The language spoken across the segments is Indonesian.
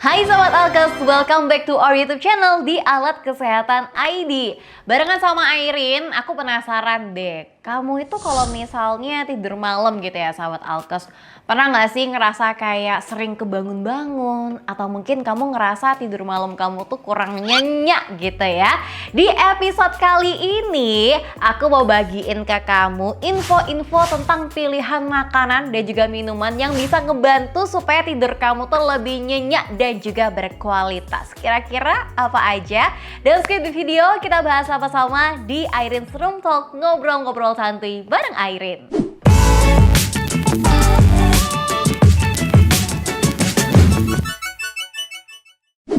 Hai Sobat Alkes, welcome back to our YouTube channel di Alat Kesehatan ID. Barengan sama Airin, aku penasaran deh, kamu itu kalau misalnya tidur malam gitu ya Sobat Alkes, pernah gak sih ngerasa kayak sering kebangun-bangun? Atau mungkin kamu ngerasa tidur malam kamu tuh kurang nyenyak gitu ya? Di episode kali ini, aku mau bagiin ke kamu info-info tentang pilihan makanan dan juga minuman yang bisa ngebantu supaya tidur kamu tuh lebih nyenyak dan juga berkualitas. Kira-kira apa aja? Dan skip di video, kita bahas sama-sama di Airin's Room Talk, ngobrol-ngobrol santuy bareng Airin.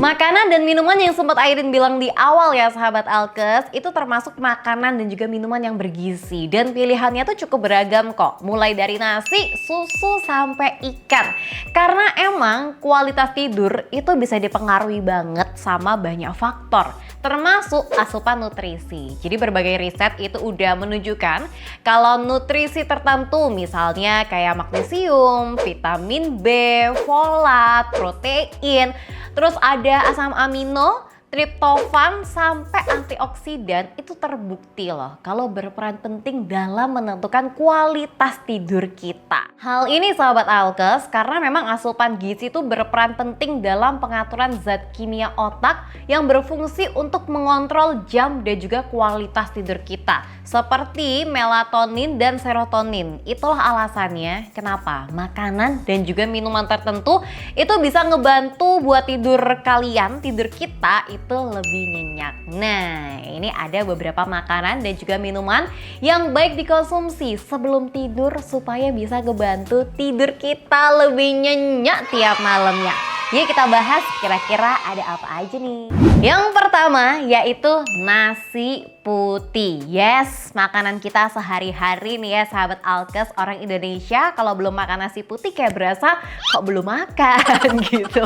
Makanan dan minuman yang sempat Airin bilang di awal ya sahabat Alkes, itu termasuk makanan dan juga minuman yang bergizi. Dan pilihannya tuh cukup beragam kok, mulai dari nasi, susu, sampai ikan. Karena emang kualitas tidur itu bisa dipengaruhi banget sama banyak faktor, termasuk asupan nutrisi. Jadi berbagai riset itu udah menunjukkan kalau nutrisi tertentu misalnya kayak magnesium, vitamin B, folat, protein, terus ada asam amino, triptofan, sampai antioksidan itu terbukti loh kalau berperan penting dalam menentukan kualitas tidur kita. Hal ini sahabat Alkes karena memang asupan gizi itu berperan penting dalam pengaturan zat kimia otak yang berfungsi untuk mengontrol jam dan juga kualitas tidur kita, seperti melatonin dan serotonin. Itulah alasannya kenapa makanan dan juga minuman tertentu itu bisa ngebantu buat tidur kalian, tidur kita itu lebih nyenyak. Nah, ini ada beberapa makanan dan juga minuman yang baik dikonsumsi sebelum tidur supaya bisa ngebantu tidur kita lebih nyenyak tiap malamnya. Yuk kita bahas kira-kira ada apa aja nih. Yang pertama yaitu nasi putih. Yes, makanan kita sehari-hari nih ya sahabat Alkes, orang Indonesia kalau belum makan nasi putih kayak berasa kok belum makan gitu.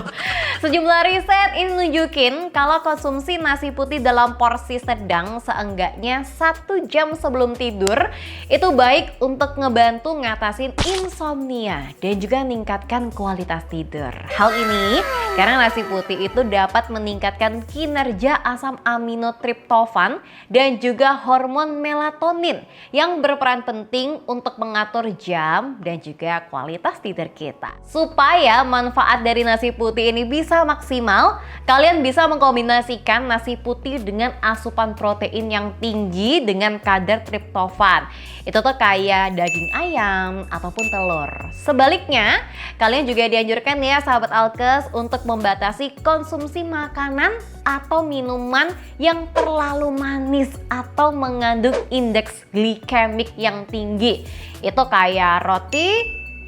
Sejumlah riset ini nunjukin kalau konsumsi nasi putih dalam porsi sedang seenggaknya 1 jam sebelum tidur itu baik untuk ngebantu ngatasin insomnia dan juga meningkatkan kualitas tidur. Hal ini karena nasi putih itu dapat meningkatkan kinerja asam amino triptofan dan juga hormon melatonin yang berperan penting untuk mengatur jam dan juga kualitas tidur kita. Supaya manfaat dari nasi putih ini bisa maksimal, kalian bisa mengkombinasikan nasi putih dengan asupan protein yang tinggi dengan kadar triptofan. Itu tuh kayak daging ayam ataupun telur. Sebaliknya, kalian juga dianjurkan ya sahabat Alkes untuk membatasi konsumsi makanan atau minuman yang terlalu manis atau mengandung indeks glikemik yang tinggi. Itu kayak roti,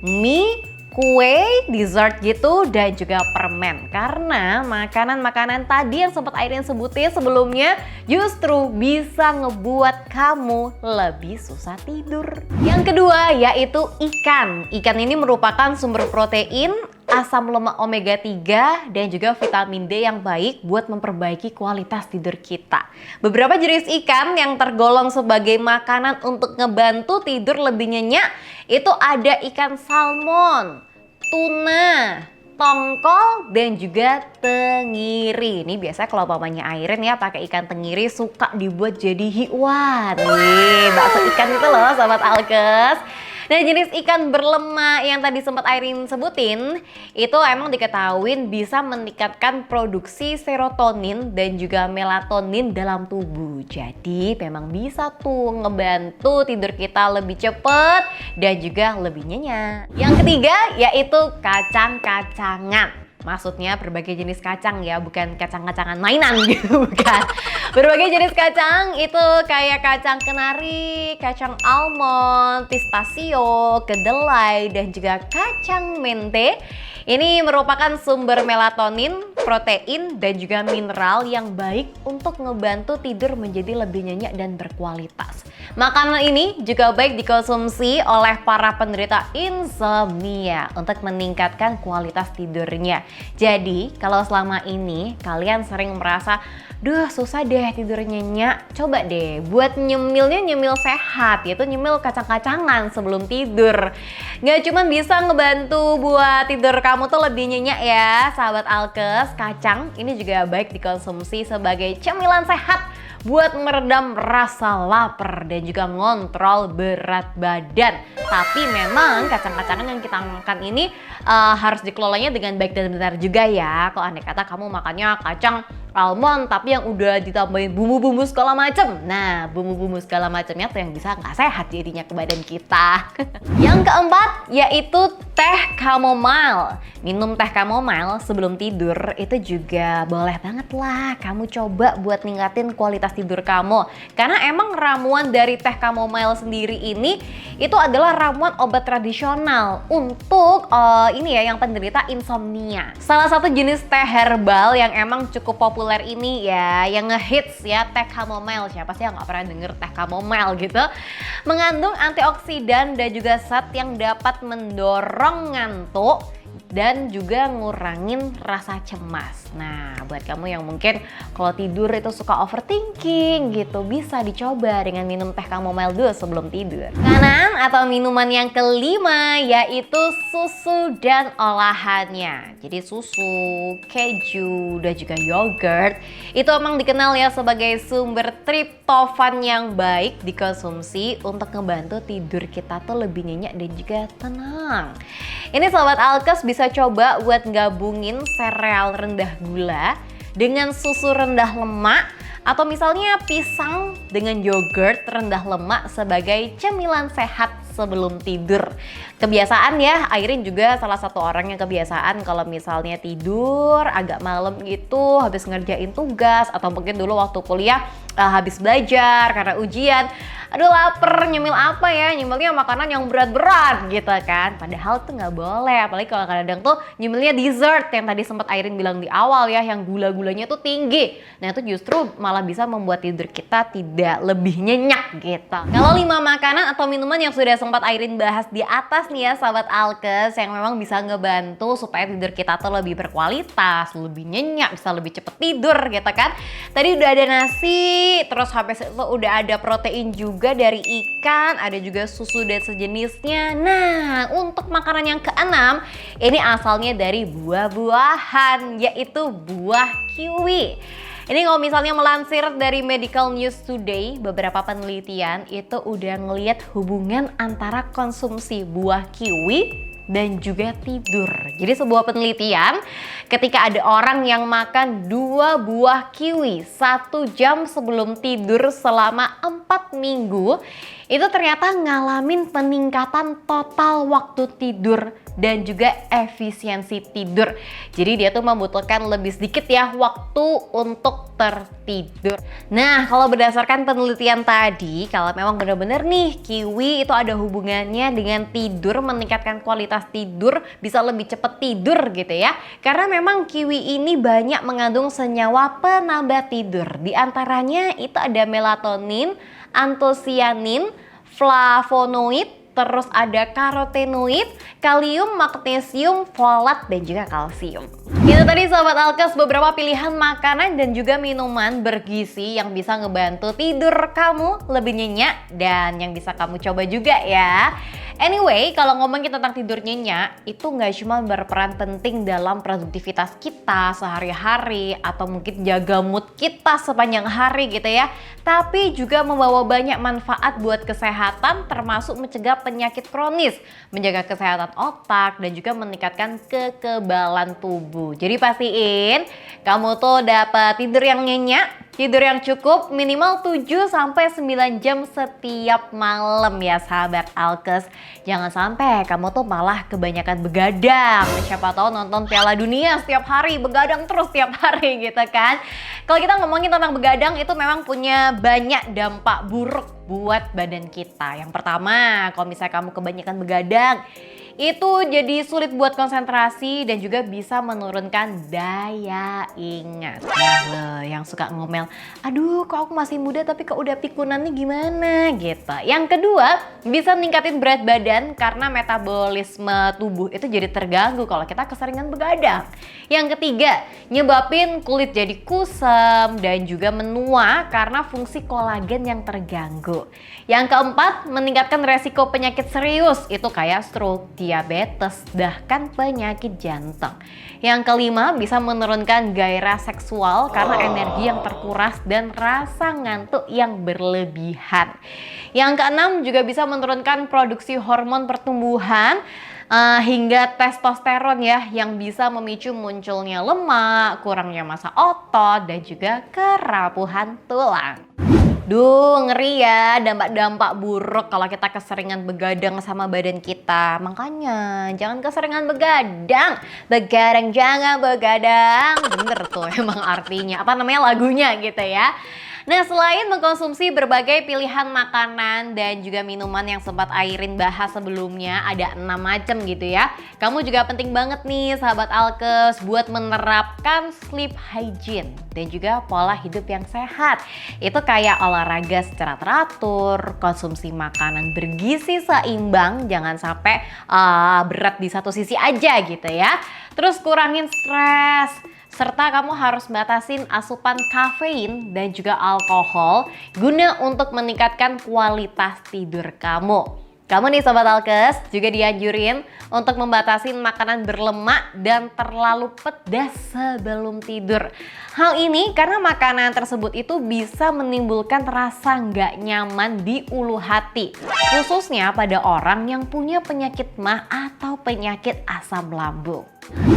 mie, kue, dessert gitu, dan juga permen. Karena makanan-makanan tadi yang sempat Airin sebutin sebelumnya justru bisa ngebuat kamu lebih susah tidur. Yang kedua yaitu ikan. Ikan ini merupakan sumber protein, asam lemak omega 3 dan juga vitamin D yang baik buat memperbaiki kualitas tidur kita. Beberapa jenis ikan yang tergolong sebagai makanan untuk ngebantu tidur lebih nyenyak itu ada ikan salmon, tuna, tongkol, dan juga tenggiri. Ini biasanya kalau mamanya Airin ya pakai ikan tenggiri suka dibuat jadi hiwan. Nih, bakso ikan itu loh sahabat Alkes. Nah, jenis ikan berlemak yang tadi sempat Airin sebutin itu emang diketahui bisa meningkatkan produksi serotonin dan juga melatonin dalam tubuh. Jadi memang bisa tuh ngebantu tidur kita lebih cepet dan juga lebih nyenyak. Yang ketiga yaitu kacang-kacangan. Maksudnya berbagai jenis kacang ya, bukan kacang-kacangan mainan gitu, bukan. Berbagai jenis kacang itu kayak kacang kenari, kacang almond, pistachio, kedelai, dan juga kacang mente. Ini merupakan sumber melatonin, protein dan juga mineral yang baik untuk ngebantu tidur menjadi lebih nyenyak dan berkualitas. Makanan ini juga baik dikonsumsi oleh para penderita insomnia untuk meningkatkan kualitas tidurnya. Jadi, kalau selama ini kalian sering merasa, duh susah deh tidur nyenyak, coba deh buat nyemilnya nyemil sehat, yaitu nyemil kacang-kacangan sebelum tidur. Nggak cuma bisa ngebantu buat tidur kamu tuh lebih nyenyak ya, sahabat Alkes, kacang ini juga baik dikonsumsi sebagai cemilan sehat buat meredam rasa lapar dan juga ngontrol berat badan. Tapi memang kacang-kacangan yang kita makan ini harus dikelolanya dengan baik dan benar juga ya. Kalau andai kata kamu makannya kacang almond tapi yang udah ditambahin bumbu-bumbu segala macem, nah bumbu-bumbu segala macamnya tuh yang bisa nggak sehat jadinya ke badan kita. Yang keempat yaitu teh chamomile. Minum teh chamomile sebelum tidur itu juga boleh banget lah kamu coba buat ningkatin kualitas tidur kamu. Karena emang ramuan dari teh chamomile sendiri ini itu adalah ramuan obat tradisional untuk ini ya yang penderita insomnia. Salah satu jenis teh herbal yang emang cukup populer ini ya, yang ngehits ya, teh chamomile. Siapa sih yang nggak pernah denger teh chamomile gitu? Mengandung antioksidan dan juga zat yang dapat mendorong ngantuk dan juga ngurangin rasa cemas. Nah, buat kamu yang mungkin kalau tidur itu suka overthinking gitu, bisa dicoba dengan minum teh chamomile dulu sebelum tidur. Kanan atau minuman yang kelima yaitu susu dan olahannya. Jadi susu, keju, dan juga yogurt itu emang dikenal ya sebagai sumber triptofan yang baik dikonsumsi untuk ngebantu tidur kita tuh lebih nyenyak dan juga tenang. Ini sobat Alkes bisa coba buat gabungin sereal rendah gula dengan susu rendah lemak atau misalnya pisang dengan yogurt rendah lemak sebagai cemilan sehat sebelum tidur. Kebiasaan ya, Airin juga salah satu orang yang kebiasaan kalau misalnya tidur agak malam gitu habis ngerjain tugas atau mungkin dulu waktu kuliah habis belajar karena ujian, aduh lapar, nyemil apa ya, nyemilnya makanan yang berat-berat gitu kan. Padahal tuh nggak boleh, apalagi kalau kadang-kadang tuh nyemilnya dessert yang tadi sempat Airin bilang di awal ya, yang gula-gulanya tuh tinggi. Nah itu justru malah bisa membuat tidur kita tidak lebih nyenyak gitu. Kalau 5 makanan atau minuman yang sudah sempat Airin bahas di atas nih ya sahabat Alkes, yang memang bisa ngebantu supaya tidur kita tuh lebih berkualitas, lebih nyenyak, bisa lebih cepet tidur gitu kan. Tadi udah ada nasi, terus habis itu udah ada protein juga dari ikan, ada juga susu dan sejenisnya. Nah, untuk makanan yang keenam, ini asalnya dari buah-buahan, yaitu buah kiwi. Ini kalau misalnya melansir dari Medical News Today, beberapa penelitian itu udah ngelihat hubungan antara konsumsi buah kiwi dan juga tidur. Jadi sebuah penelitian ketika ada orang yang makan 2 buah kiwi 1 jam sebelum tidur selama 4 minggu, itu ternyata ngalamin peningkatan total waktu tidur dan juga efisiensi tidur. Jadi dia tuh membutuhkan lebih sedikit ya waktu untuk tertidur. Nah, kalau berdasarkan penelitian tadi, kalau memang benar-benar nih kiwi itu ada hubungannya dengan tidur, meningkatkan kualitas tidur, bisa lebih cepat tidur gitu ya. Karena memang kiwi ini banyak mengandung senyawa penambah tidur. Di antaranya itu ada melatonin, antosianin, flavonoid, terus ada karotenoid, kalium, magnesium, folat, dan juga kalsium. Itu tadi sahabat Alkes beberapa pilihan makanan dan juga minuman bergizi yang bisa ngebantu tidur kamu lebih nyenyak dan yang bisa kamu coba juga ya. Anyway, kalau ngomongin tentang tidur nyenyak, itu nggak cuma berperan penting dalam produktivitas kita sehari-hari atau mungkin jaga mood kita sepanjang hari gitu ya, tapi juga membawa banyak manfaat buat kesehatan, termasuk mencegah penyakit kronis, menjaga kesehatan otak, dan juga meningkatkan kekebalan tubuh. Jadi pastiin kamu tuh dapat tidur yang nyenyak, tidur yang cukup minimal 7-9 jam setiap malam ya sahabat Alkes. Jangan sampai kamu tuh malah kebanyakan begadang. Siapa tahu nonton Piala Dunia setiap hari, begadang terus setiap hari gitu kan. Kalau kita ngomongin tentang begadang itu memang punya banyak dampak buruk buat badan kita. Yang pertama, kalau misalnya kamu kebanyakan begadang, itu jadi sulit buat konsentrasi dan juga bisa menurunkan daya ingat. Nah, yang suka ngomel, aduh kok aku masih muda tapi kok udah pikunan nih gimana gitu. Yang kedua, bisa ningkatin berat badan karena metabolisme tubuh itu jadi terganggu kalau kita keseringan begadang. Yang ketiga, nyebabin kulit jadi kusam dan juga menua karena fungsi kolagen yang terganggu. Yang keempat, meningkatkan resiko penyakit serius, itu kayak stroke, diabetes, bahkan penyakit jantung. Yang kelima, bisa menurunkan gairah seksual karena energi yang terkuras dan rasa ngantuk yang berlebihan. Yang keenam, juga bisa menurunkan produksi hormon pertumbuhan hingga testosteron ya, yang bisa memicu munculnya lemak, kurangnya massa otot, dan juga kerapuhan tulang. Duh, ngeri ya dampak-dampak buruk kalau kita keseringan begadang sama badan kita. Makanya jangan keseringan begadang. Begadang jangan begadang. Bener tuh emang artinya. Apa namanya lagunya gitu ya. Nah, selain mengkonsumsi berbagai pilihan makanan dan juga minuman yang sempat Airin bahas sebelumnya, ada 6 macam gitu ya. Kamu juga penting banget nih sahabat Alkes buat menerapkan sleep hygiene dan juga pola hidup yang sehat. Itu kayak olahraga secara teratur, konsumsi makanan bergizi seimbang, jangan sampai berat di satu sisi aja gitu ya. Terus kurangin stres. Serta kamu harus batasin asupan kafein dan juga alkohol guna untuk meningkatkan kualitas tidur kamu. Kamu nih Sobat Alkes juga dianjurin untuk membatasi makanan berlemak dan terlalu pedas sebelum tidur. Hal ini karena makanan tersebut itu bisa menimbulkan rasa nggak nyaman di ulu hati. Khususnya pada orang yang punya penyakit MAH atau penyakit asam lambung.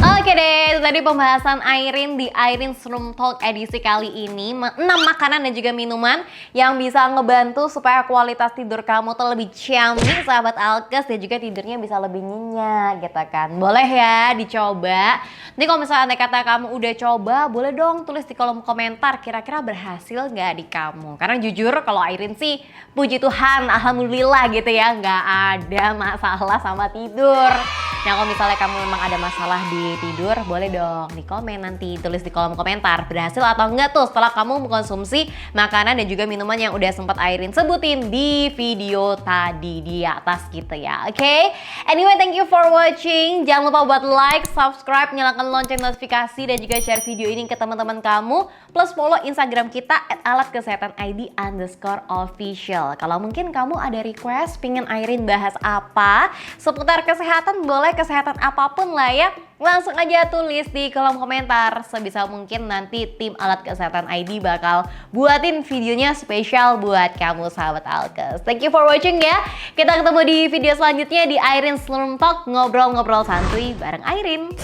Oke deh, itu tadi pembahasan Airin di Airin's Room Talk edisi kali ini. 6 makanan dan juga minuman yang bisa ngebantu supaya kualitas tidur kamu tuh lebih ciamik sahabat Alkes, dan juga tidurnya bisa lebih nyenyak gitu kan. Boleh ya dicoba. Nanti kalau misalnya kata kamu udah coba, boleh dong tulis di kolom komentar kira-kira berhasil nggak di kamu. Karena jujur kalau Airin sih puji Tuhan, alhamdulillah gitu ya, nggak ada masalah sama tidur. Nah kalau misalnya kamu memang ada masalah di tidur, boleh dong di komen nanti, tulis di kolom komentar berhasil atau enggak tuh setelah kamu mengkonsumsi makanan dan juga minuman yang udah sempat Airin sebutin di video tadi di atas gitu ya. Oke? Anyway, thank you for watching. Jangan lupa buat like, subscribe, nyalakan lonceng notifikasi dan juga share video ini ke teman-teman kamu. Plus follow Instagram kita @alatkesehatanid_official. Kalau mungkin kamu ada request pingin Airin bahas apa seputar kesehatan, boleh kesehatan apapun lah ya, langsung aja tulis di kolom komentar. Sebisa mungkin nanti tim Alat Kesehatan ID bakal buatin videonya spesial buat kamu sahabat Alkes. Thank you for watching ya. Kita ketemu di video selanjutnya di Airin's Room Talk, ngobrol-ngobrol santuy bareng Airin.